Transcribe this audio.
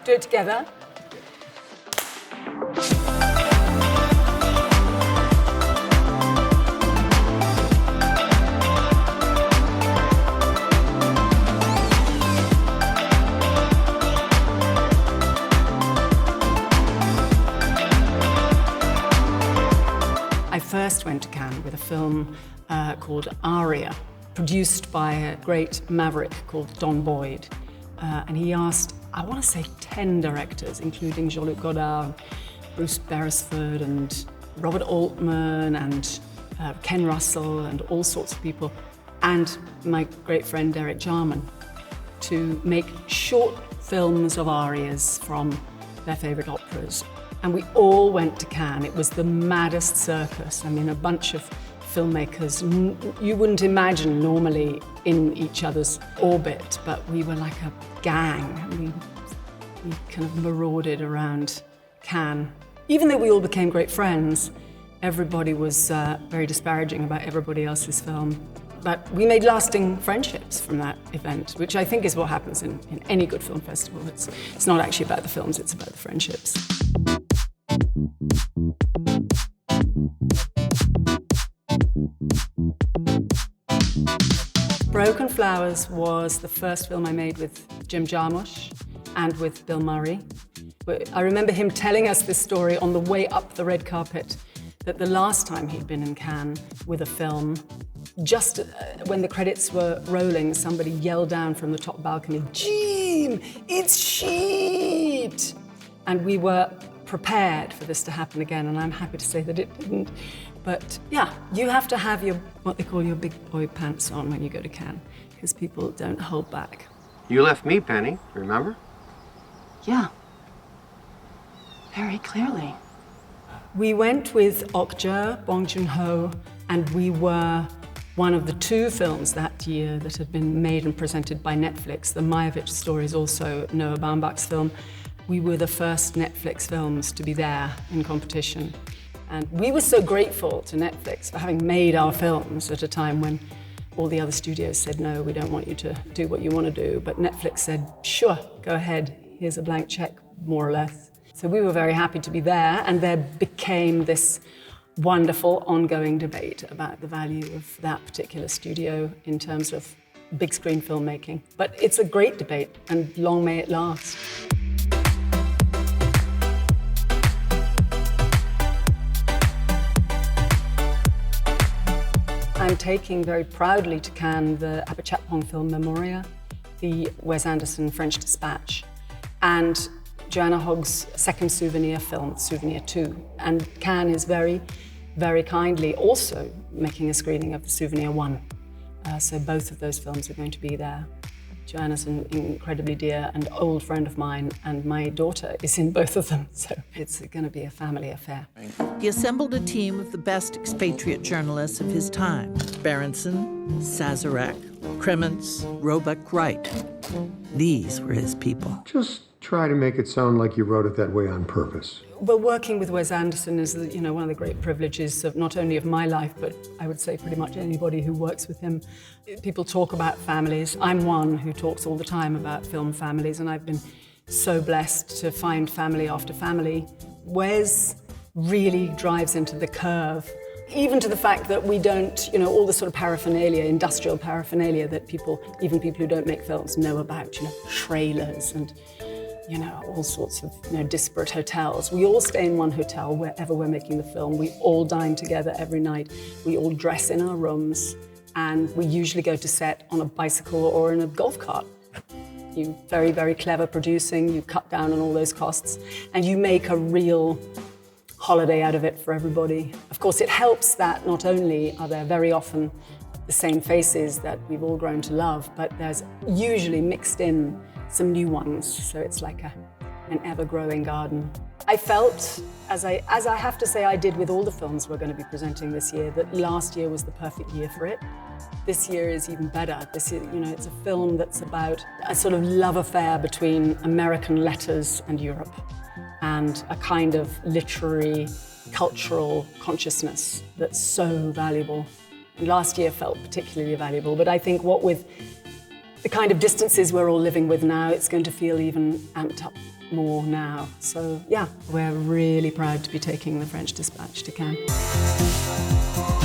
Do it together. I first went to Cannes with a film called Aria, produced by a great maverick called Don Boyd. And he asked, I want to say 10 directors, including Jean-Luc Godard, Bruce Beresford, and Robert Altman, and Ken Russell, and all sorts of people, and my great friend Derek Jarman, to make short films of arias from their favorite operas. And we all went to Cannes. It was the maddest circus. I mean, a bunch of filmmakers you wouldn't imagine normally in each other's orbit, but we were like a gang. We kind of marauded around Cannes. Even though we all became great friends, everybody was very disparaging about everybody else's film. But we made lasting friendships from that event, which I think is what happens in any good film festival. It's not actually about the films, it's about the friendships. Broken Flowers was the first film I made with Jim Jarmusch and with Bill Murray. I remember him telling us this story on the way up the red carpet, that the last time he'd been in Cannes with a film, just when the credits were rolling, somebody yelled down from the top balcony, "Jim, it's shit!" And we were prepared for this to happen again, and I'm happy to say that it didn't. But yeah, you have to have what they call your big boy pants on when you go to Cannes, because people don't hold back. You left me, Penny, remember? Yeah. Very clearly. We went with Okja, Bong Joon-ho, and we were one of the 2 films that year that had been made and presented by Netflix. The Mayevich story is also Noah Baumbach's film. We were the first Netflix films to be there in competition. And we were so grateful to Netflix for having made our films at a time when all the other studios said, no, we don't want you to do what you want to do. But Netflix said, sure, go ahead, here's a blank check, more or less. So we were very happy to be there, and there became this wonderful ongoing debate about the value of that particular studio in terms of big screen filmmaking. But it's a great debate, and long may it last. I'm taking very proudly to Cannes the Apichatpong film Memoria, the Wes Anderson French Dispatch, and Joanna Hogg's second Souvenir film, Souvenir 2. And Cannes is very, very kindly also making a screening of the Souvenir 1. So both of those films are going to be there. Joanna's an incredibly dear and old friend of mine, and my daughter is in both of them, so it's going to be a family affair. He assembled a team of the best expatriate journalists of his time: Berenson, Sazerac, Kremens, Roebuck Wright. These were his people. Just try to make it sound like you wrote it that way on purpose. Well, working with Wes Anderson is, one of the great privileges of not only of my life, but I would say pretty much anybody who works with him. People talk about families. I'm one who talks all the time about film families, and I've been so blessed to find family after family. Wes really drives into the curve, even to the fact that we don't, all the sort of paraphernalia, industrial paraphernalia that even people who don't make films know about, trailers and all sorts of disparate hotels. We all stay in one hotel wherever we're making the film. We all dine together every night. We all dress in our rooms, and we usually go to set on a bicycle or in a golf cart. You're very, very clever producing. You cut down on all those costs, and you make a real holiday out of it for everybody. Of course, it helps that not only are there very often the same faces that we've all grown to love, but there's usually mixed in some new ones, so it's like an ever-growing garden. I felt, as I have to say I did with all the films we're going to be presenting this year, that last year was the perfect year for it. This year is even better. This is, it's a film that's about a sort of love affair between American letters and Europe, and a kind of literary, cultural consciousness that's so valuable. And last year felt particularly valuable, but I think what with the kind of distances we're all living with now, it's going to feel even amped up. more now. So yeah, we're really proud to be taking The French Dispatch to Cannes.